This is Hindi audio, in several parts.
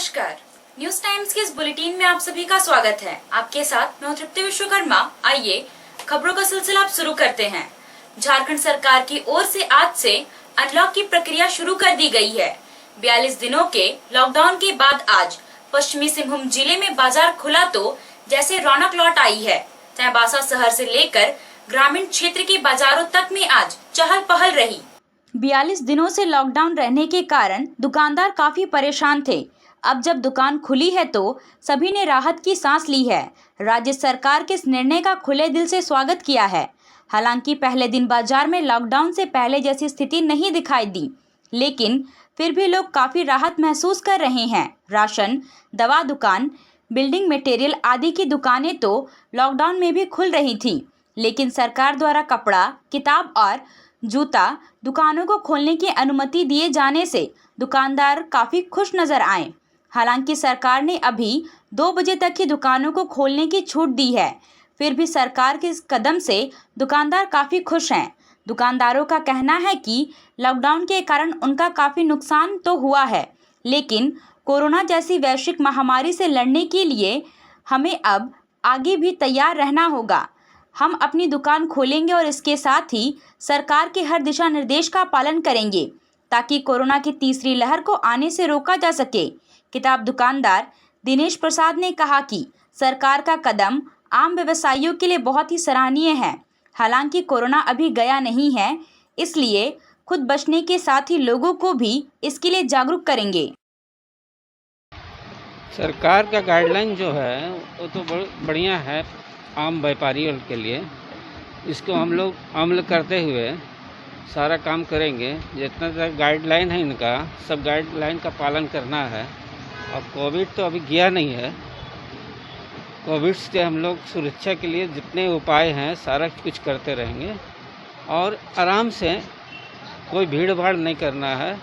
नमस्कार। न्यूज टाइम्स के इस बुलेटिन में आप सभी का स्वागत है। आपके साथ मैं तृप्ति विश्वकर्मा। आइए खबरों का सिलसिला आप शुरू करते हैं। झारखंड सरकार की ओर से आज से अनलॉक की प्रक्रिया शुरू कर दी गई है। 42 दिनों के लॉकडाउन के बाद आज पश्चिमी सिंहभूम जिले में बाजार खुला तो जैसे रौनक लौट आई है। चाईबासा शहर से लेकर ग्रामीण क्षेत्र के बाजारों तक में आज चहल पहल रही। 42 दिनों से लॉकडाउन रहने के कारण दुकानदार काफी परेशान थे। अब जब दुकान खुली है तो सभी ने राहत की सांस ली है। राज्य सरकार के इस निर्णय का खुले दिल से स्वागत किया है। हालांकि पहले दिन बाजार में लॉकडाउन से पहले जैसी स्थिति नहीं दिखाई दी, लेकिन फिर भी लोग काफी राहत महसूस कर रहे हैं। राशन, दवा दुकान, बिल्डिंग मटेरियल आदि की दुकानें तो लॉकडाउन में भी खुल रही थीं, लेकिन सरकार द्वारा कपड़ा, किताब और जूता दुकानों को खोलने की अनुमति दिए जाने से दुकानदार काफी खुश नजर आए। हालांकि सरकार ने अभी 2 बजे तक ही दुकानों को खोलने की छूट दी है। फिर भी सरकार के इस कदम से दुकानदार काफी खुश हैं। दुकानदारों का कहना है कि लॉकडाउन के कारण उनका काफी नुकसान तो हुआ है, लेकिन कोरोना जैसी वैश्विक महामारी से लड़ने के लिए हमें अब आगे भी तैयार रहना होगा। हम अपनी दुकान खोलेंगे और इसके साथ ही सरकार के हर दिशा निर्देश का पालन करेंगे ताकि कोरोना की तीसरी लहर को आने से रोका जा सके। किताब दुकानदार दिनेश प्रसाद ने कहा कि सरकार का कदम आम व्यवसायियों के लिए बहुत ही सराहनीय है। हालांकि कोरोना अभी गया नहीं है, इसलिए खुद बचने के साथ ही लोगों को भी इसके लिए जागरूक करेंगे। सरकार का गाइडलाइन जो है वो तो बढ़िया है आम व्यापारियों के लिए। इसको हम लोग अमल करते हुए सारा काम करेंगे। जितना तक गाइडलाइन है इनका, सब गाइडलाइन का पालन करना है। अब कोविड तो अभी गया नहीं है। कोविड से हम लोग सुरक्षा के लिए जितने उपाय हैं सारा कुछ करते रहेंगे और आराम से, कोई भीड़ भाड़ नहीं करना है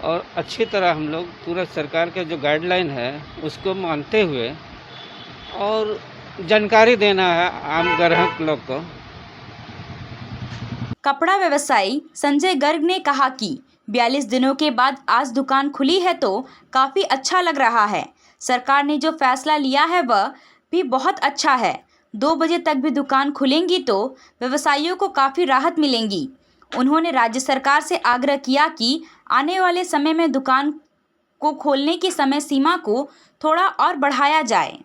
और अच्छी तरह हम लोग पूरा सरकार के जो गाइडलाइन है उसको मानते हुए और जानकारी देना है आम ग्राहक लोग को। कपड़ा व्यवसायी संजय गर्ग ने कहा कि 42 दिनों के बाद आज दुकान खुली है तो काफ़ी अच्छा लग रहा है। सरकार ने जो फैसला लिया है वह भी बहुत अच्छा है। 2 बजे तक भी दुकान खुलेंगी तो व्यवसायियों को काफ़ी राहत मिलेंगी। उन्होंने राज्य सरकार से आग्रह किया कि आने वाले समय में दुकान को खोलने की समय सीमा को थोड़ा और बढ़ाया जाए।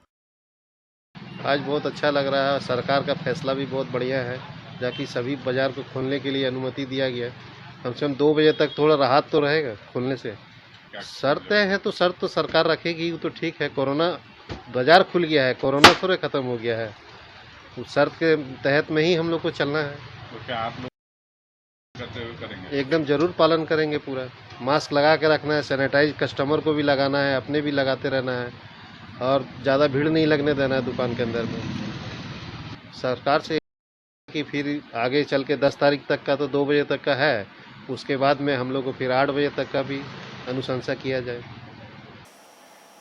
आज बहुत अच्छा लग रहा है। सरकार का फैसला भी बहुत बढ़िया है, जाकि सभी बाज़ार को खोलने के लिए अनुमति दिया गया है। कम से कम 2 बजे तक थोड़ा राहत तो रहेगा खोलने से। शर्तें हैं तो शर्त तो सरकार रखेगी, वो तो ठीक है। कोरोना बाज़ार खुल गया है, कोरोना थोड़े ख़त्म हो गया है। उस शर्त के तहत में ही हम लोग को चलना है। तो क्या आप लोग करते हुए करेंगे? एकदम ज़रूर पालन करेंगे। पूरा मास्क लगा के रखना है, सैनिटाइज कस्टमर को भी लगाना है, अपने भी लगाते रहना है और ज़्यादा भीड़ नहीं लगने देना है दुकान के अंदर में। सरकार से कि फिर आगे चल के 10 तारीख तक का तो 2 बजे तक का है, उसके बाद में हम लोग को फिर 8 बजे तक का भी अनुशंसा किया जाए।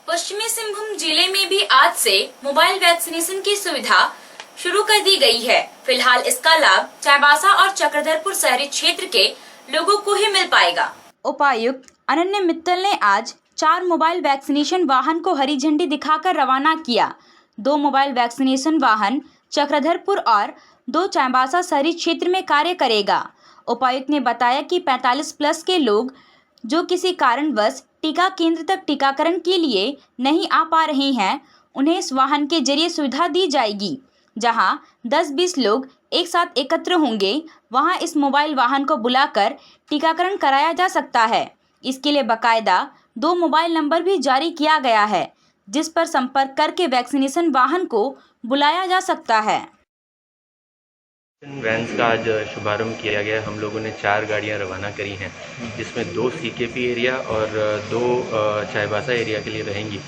पश्चिमी सिंहभूम जिले में भी आज से मोबाइल वैक्सीनेशन की सुविधा शुरू कर दी गई है। फिलहाल इसका लाभ चाईबासा और चक्रधरपुर शहरी क्षेत्र के लोगों को ही मिल पाएगा। उपायुक्त अनन्य मित्तल ने आज 4 मोबाइल वैक्सीनेशन वाहन को हरी झंडी दिखाकर रवाना किया। 2 मोबाइल वैक्सीनेशन वाहन चक्रधरपुर और 2 चाईबासा शहरी क्षेत्र में कार्य करेगा। उपायुक्त ने बताया कि 45 प्लस के लोग जो किसी कारणवश टीका केंद्र तक टीकाकरण के लिए नहीं आ पा रहे हैं, उन्हें इस वाहन के जरिए सुविधा दी जाएगी। जहां 10-20 लोग एक साथ एकत्र होंगे, वहां इस मोबाइल वाहन को बुलाकर टीकाकरण कराया जा सकता है। इसके लिए बाकायदा 2 मोबाइल नंबर भी जारी किया गया है, जिस पर संपर्क करके वैक्सीनेशन वाहन को बुलाया जा सकता है। वैन्स का आज शुभारंभ किया गया। हम लोगों ने 4 गाड़ियां रवाना करी हैं, जिसमें 2 सीकेपी एरिया और 2 चाईबासा एरिया के लिए रहेंगी।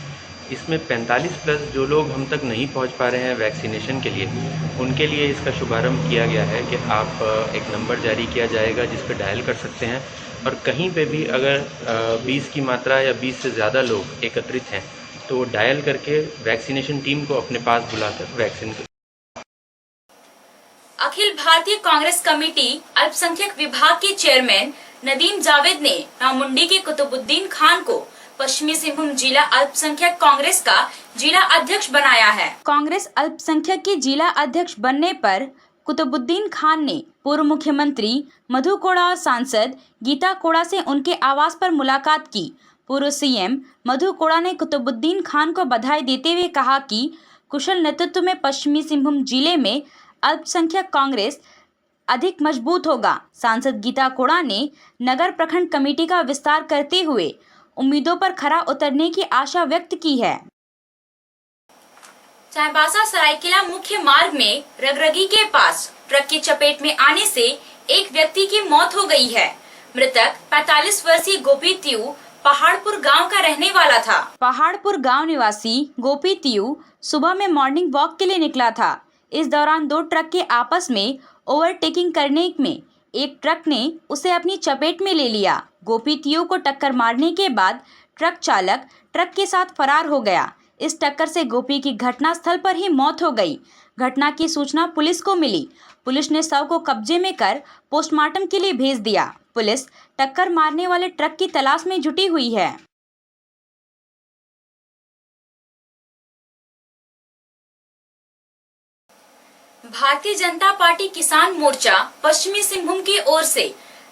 इसमें 45 प्लस जो लोग हम तक नहीं पहुंच पा रहे हैं वैक्सीनेशन के लिए, उनके लिए इसका शुभारंभ किया गया है कि आप एक नंबर जारी किया जाएगा जिस पर डायल कर सकते हैं और कहीं पे भी अगर 20 की मात्रा या 20 से ज़्यादा लोग एकत्रित हैं तो डायल करके वैक्सीनेशन टीम को अपने पास बुलाकर वैक्सीन। अखिल भारतीय कांग्रेस कमेटी अल्पसंख्यक विभाग के चेयरमैन नदीम जावेद ने राममुंडी के कुतुबुद्दीन खान को पश्चिमी सिंहभूम जिला अल्पसंख्यक कांग्रेस का जिला अध्यक्ष बनाया है। कांग्रेस अल्पसंख्यक के जिला अध्यक्ष बनने पर कुतुबुद्दीन खान ने पूर्व मुख्यमंत्री मधु कोड़ा और सांसद गीता कोड़ा से उनके आवास पर मुलाकात की। पूर्व सीएम मधु कोड़ा ने कुतुबुद्दीन खान को बधाई देते हुए कहा कि कुशल नेतृत्व में पश्चिमी सिंहभूम जिले में अल्पसंख्यक कांग्रेस अधिक मजबूत होगा। सांसद गीता कोड़ा ने नगर प्रखंड कमेटी का विस्तार करते हुए उम्मीदों पर खरा उतरने की आशा व्यक्त की है। चाईबासा सरायकेला मुख्य मार्ग में रगरगी के पास ट्रक की चपेट में आने से एक व्यक्ति की मौत हो गई है। मृतक 45 वर्षीय गोपी त्यू पहाड़पुर गांव का रहने वाला था। पहाड़पुर गांव निवासी गोपी त्यू सुबह में मॉर्निंग वॉक के लिए निकला था। इस दौरान दो ट्रक के आपस में ओवरटेकिंग करने में एक ट्रक ने उसे अपनी चपेट में ले लिया। गोपी त्यू को टक्कर मारने के बाद ट्रक चालक ट्रक के साथ फरार हो गया। इस टक्कर से गोपी की घटनास्थल पर ही मौत हो गई। घटना की सूचना पुलिस को मिली। पुलिस ने शव को कब्जे में कर पोस्टमार्टम के लिए भेज दिया। पुलिस टक्कर मारने वाले ट्रक की तलाश में जुटी हुई है। भारतीय जनता पार्टी किसान मोर्चा पश्चिमी सिंहभूम की ओर से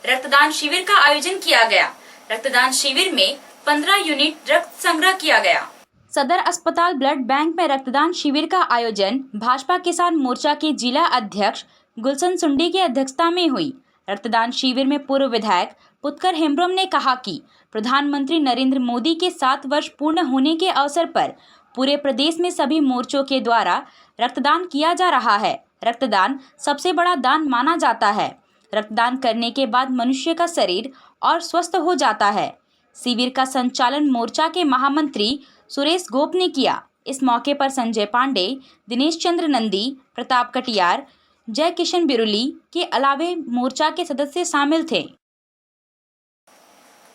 रक्तदान शिविर का आयोजन किया गया। रक्तदान शिविर में 15 यूनिट रक्त संग्रह किया गया। सदर अस्पताल ब्लड बैंक में रक्तदान शिविर का आयोजन भाजपा किसान मोर्चा के जिला अध्यक्ष गुलशन सुंडी की अध्यक्षता में हुई। रक्तदान शिविर में पूर्व विधायक पुत्कर हेम्ब्रोम ने कहा कि प्रधानमंत्री नरेंद्र मोदी के 7 वर्ष पूर्ण होने के अवसर पर पूरे प्रदेश में सभी मोर्चों के द्वारा रक्तदान किया जा रहा है। रक्तदान सबसे बड़ा दान माना जाता है। रक्तदान करने के बाद मनुष्य का शरीर और स्वस्थ हो जाता है। शिविर का संचालन मोर्चा के महामंत्री सुरेश गोप ने किया। इस मौके पर संजय पांडे, दिनेश चंद्र नंदी, प्रताप कटियार, जय किशन बिरुली के अलावे मोर्चा के सदस्य शामिल थे।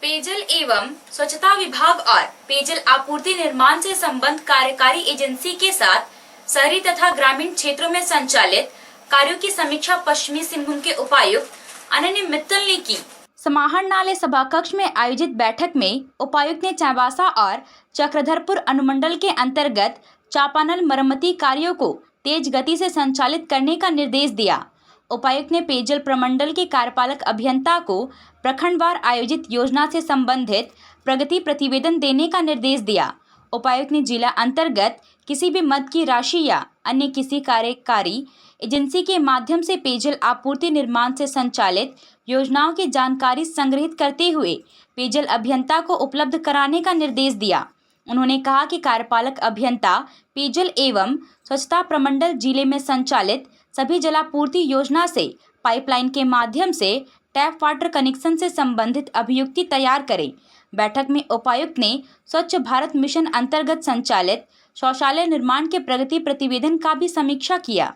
पेयजल एवं स्वच्छता विभाग और पेयजल आपूर्ति निर्माण से संबद्ध कार्यकारी एजेंसी के साथ शहरी तथा ग्रामीण क्षेत्रों में संचालित कार्यों की समीक्षा पश्चिमी सिंहभूम के उपायुक्त अनन्य मित्तल ने की। समाहरण नाले सभा कक्ष में आयोजित बैठक में उपायुक्त ने चाईबासा और चक्रधरपुर अनुमंडल के अंतर्गत चापानल मरम्मती कार्यों को तेज गति से संचालित करने का निर्देश दिया। उपायुक्त ने पेयजल प्रमंडल के कार्यपालक अभियंता को प्रखंडवार आयोजित योजना से संबंधित प्रगति प्रतिवेदन देने का निर्देश दिया। उपायुक्त ने जिला अंतर्गत किसी भी मद की राशि या अन्य किसी कार्यकारी एजेंसी के माध्यम से पेयजल आपूर्ति निर्माण से संचालित योजनाओं की जानकारी संग्रहित करते हुए पेयजल अभियंता को उपलब्ध कराने का निर्देश दिया। उन्होंने कहा कि कार्यपालक अभियंता पेयजल एवं स्वच्छता प्रमंडल जिले में संचालित सभी जलापूर्ति योजना से पाइपलाइन के माध्यम से टैप वाटर कनेक्शन से संबंधित अभियुक्ति तैयार करें। बैठक में उपायुक्त ने स्वच्छ भारत मिशन अंतर्गत संचालित शौचालय निर्माण के प्रगति प्रतिवेदन का भी समीक्षा किया।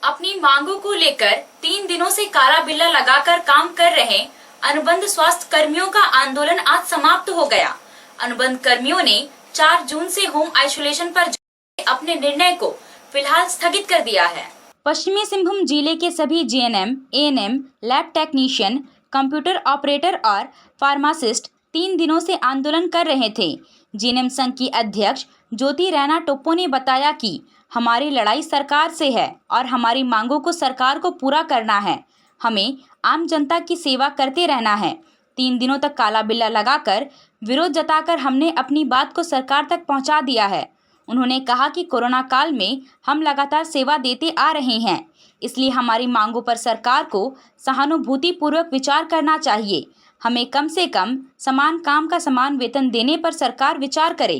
अपनी मांगों को लेकर 3 दिनों से काला बिल्ला लगाकर काम कर रहे अनुबंध स्वास्थ्य कर्मियों का आंदोलन आज समाप्त हो गया। अनुबंध कर्मियों ने 4 जून से होम आइसोलेशन पर अपने निर्णय को फिलहाल स्थगित कर दिया है। पश्चिमी सिंहभूम जिले के सभी GNM, ANM, lab technician, computer operator और फार्मासिस्ट 3 दिनों से आंदोलन कर रहे थे। जीएनएम संघ की अध्यक्ष ज्योति रैना टोप्पो ने बताया कि हमारी लड़ाई सरकार से है और हमारी मांगों को सरकार को पूरा करना है। हमें आम जनता की सेवा करते रहना है। 3 दिनों तक काला बिल्ला लगाकर विरोध जताकर हमने अपनी बात को सरकार तक पहुंचा दिया है। उन्होंने कहा कि कोरोना काल में हम लगातार सेवा देते आ रहे हैं, इसलिए हमारी मांगों पर सरकार को सहानुभूतिपूर्वक विचार करना चाहिए। हमें कम से कम समान काम का समान वेतन देने पर सरकार विचार करे।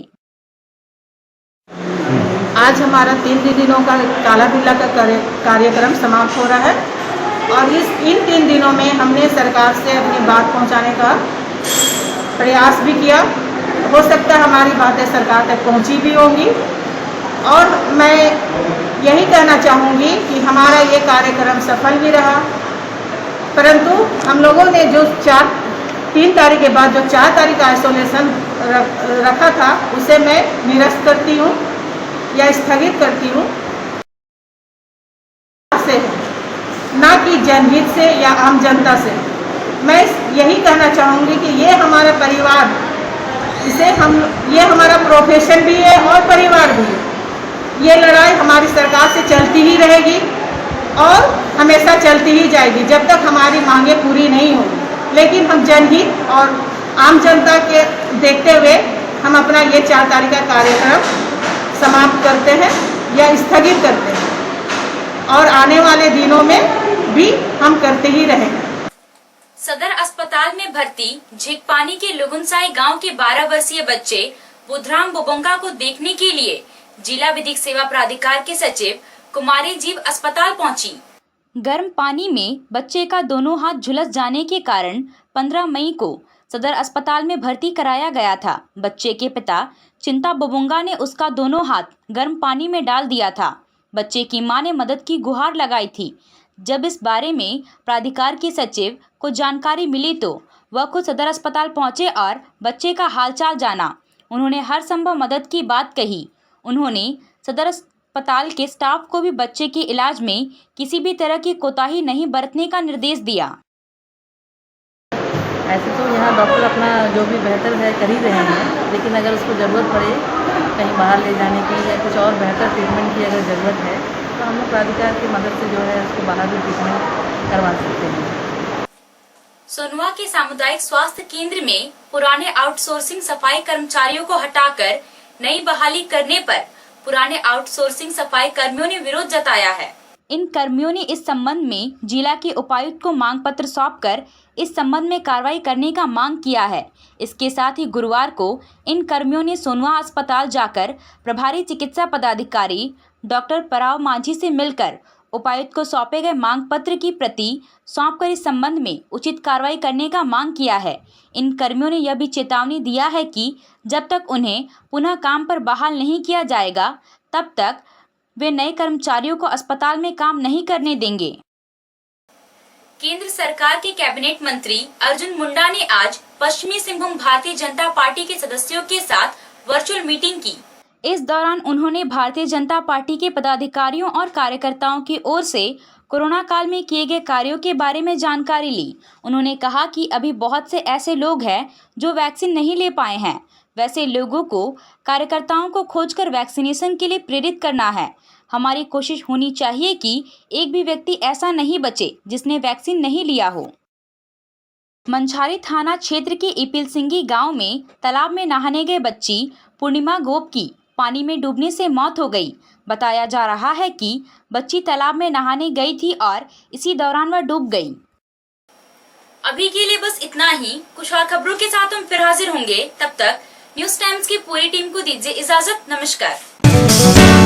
आज हमारा 3 दिनों का काला बिल्ला का कार्यक्रम समाप्त हो रहा है और इन 3 दिनों में हमने सरकार से अपनी बात पहुंचाने का प्रयास भी किया। हो सकता है हमारी बातें सरकार तक पहुंची भी होंगी और मैं यही कहना चाहूँगी कि हमारा ये कार्यक्रम सफल भी रहा, परंतु हम लोगों ने जो 3 तारीख के बाद जो 4 तारीख आइसोलेशन रखा था उसे मैं निरस्त करती हूँ या स्थगित करती हूँ, ना कि जनहित से या आम जनता से। मैं यही कहना चाहूँगी कि ये हमारा परिवार, ये हमारा प्रोफेशन भी है और परिवार भी है। ये लड़ाई हमारी सरकार से चलती ही रहेगी और हमेशा चलती ही जाएगी जब तक हमारी मांगे पूरी नहीं होगी। लेकिन हम जनहित और आम जनता के देखते हुए हम अपना ये 4 तारीख का कार्यक्रम समाप्त करते हैं या स्थगित करते हैं और आने वाले दिनों में भी हम करते ही रहेंगे। सदर अस्पताल में भर्ती झीकपानी के लुगुनसाई गांव के 12 वर्षीय बच्चे बुधराम बोबोंगा को देखने के लिए जिला विधिक सेवा प्राधिकार के सचिव कुमारी जीव अस्पताल पहुंची। गर्म पानी में बच्चे का दोनों हाथ झुलस जाने के कारण 15 मई को सदर अस्पताल में भर्ती कराया गया था। बच्चे के पिता चिंता बोबोंगा ने उसका दोनों हाथ गर्म पानी में डाल दिया था। बच्चे की मां ने मदद की गुहार लगाई थी। जब इस बारे में प्राधिकार के सचिव को जानकारी मिली तो वह खुद सदर अस्पताल पहुंचे और बच्चे का हालचाल जाना। उन्होंने हर संभव मदद की बात कही। उन्होंने सदर अस्पताल के स्टाफ को भी बच्चे के इलाज में किसी भी तरह की कोताही नहीं बरतने का निर्देश दिया। ऐसे तो यहाँ डॉक्टर अपना जो भी बेहतर है कर ही रहे हैं, लेकिन अगर उसको ज़रूरत पड़े कहीं बाहर ले जाने की या कुछ और बेहतर ट्रीटमेंट की अगर ज़रूरत है तो हम लोग प्राधिकार की मदद से जो है उसको बाहर भी ट्रीटमेंट करवा सकते हैं। सोनुआ के सामुदायिक स्वास्थ्य केंद्र में पुराने आउटसोर्सिंग सफाई कर्मचारियों को हटाकर नई बहाली करने पर पुराने आउटसोर्सिंग सफाई कर्मियों ने विरोध जताया है। इन कर्मियों ने इस संबंध में जिला के उपायुक्त को मांग पत्र सौंपकर इस संबंध में कार्रवाई करने का मांग किया है। इसके साथ ही गुरुवार को इन कर्मियों ने सोनुआ अस्पताल जाकर प्रभारी चिकित्सा पदाधिकारी डॉक्टर पराव मांझी से मिलकर उपायुक्त को सौंपे गए मांग पत्र की प्रति सौंपकर इस संबंध में उचित कार्रवाई करने का मांग किया है। इन कर्मियों ने यह भी चेतावनी दिया है कि जब तक उन्हें पुनः काम पर बहाल नहीं किया जाएगा तब तक वे नए कर्मचारियों को अस्पताल में काम नहीं करने देंगे। केंद्र सरकार के कैबिनेट मंत्री अर्जुन मुंडा ने आज पश्चिमी सिंहभूम भारतीय जनता पार्टी के सदस्यों के साथ वर्चुअल मीटिंग की। इस दौरान उन्होंने भारतीय जनता पार्टी के पदाधिकारियों और कार्यकर्ताओं की ओर से कोरोना काल में किए गए कार्यों के बारे में जानकारी ली। उन्होंने कहा कि अभी बहुत से ऐसे लोग हैं जो वैक्सीन नहीं ले पाए हैं। वैसे लोगों को कार्यकर्ताओं को खोजकर वैक्सीनेशन के लिए प्रेरित करना है। हमारी कोशिश होनी चाहिए कि एक भी व्यक्ति ऐसा नहीं बचे जिसने वैक्सीन नहीं लिया हो। मंझारी थाना क्षेत्र के इपिलसिंगी गांव में तालाब में नहाने गए बच्ची पूर्णिमा गोप की पानी में डूबने से मौत हो गई। बताया जा रहा है कि बच्ची तालाब में नहाने गई थी और इसी दौरान वह डूब गई। अभी के लिए बस इतना ही। कुछ और खबरों के साथ हम फिर हाजिर होंगे। तब तक न्यूज़ टाइम्स की पूरी टीम को दीजिए इजाजत। नमस्कार।